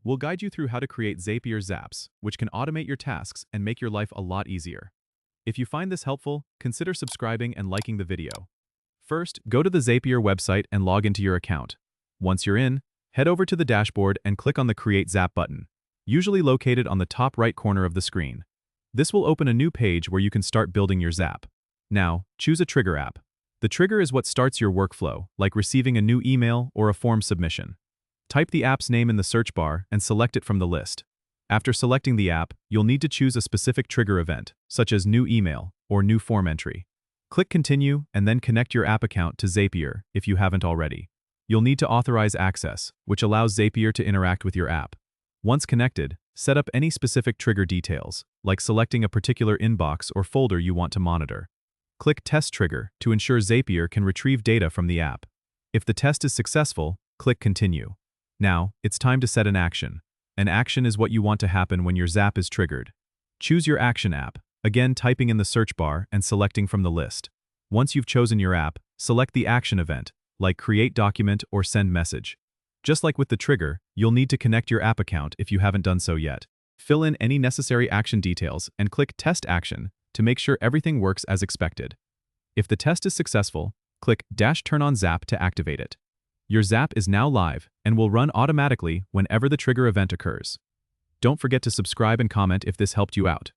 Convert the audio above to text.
We'll guide you through how to create Zapier Zaps, which can automate your tasks and make your life a lot easier. If you find this helpful, consider subscribing and liking the video. First, go to the Zapier website and log into your account. Once you're in, head over to the dashboard and click on the Create Zap button, usually located on the top right corner of the screen. This will open a new page where you can start building your Zap. Now, choose a trigger app. The trigger is what starts your workflow, like receiving a new email or a form submission. Type the app's name in the search bar and select it from the list. After selecting the app, you'll need to choose a specific trigger event, such as new email or new form entry. Click Continue and then connect your app account to Zapier if you haven't already. You'll need to authorize access, which allows Zapier to interact with your app. Once connected, set up any specific trigger details, like selecting a particular inbox or folder you want to monitor. Click Test Trigger to ensure Zapier can retrieve data from the app. If the test is successful, click Continue. Now, it's time to set an action. An action is what you want to happen when your Zap is triggered. Choose your action app, again typing in the search bar and selecting from the list. Once you've chosen your app, select the action event, like Create Document or Send Message. Just like with the trigger, you'll need to connect your app account if you haven't done so yet. Fill in any necessary action details and click Test Action to make sure everything works as expected. If the test is successful, click Turn on Zap to activate it. Your Zap is now live and will run automatically whenever the trigger event occurs. Don't forget to subscribe and comment if this helped you out.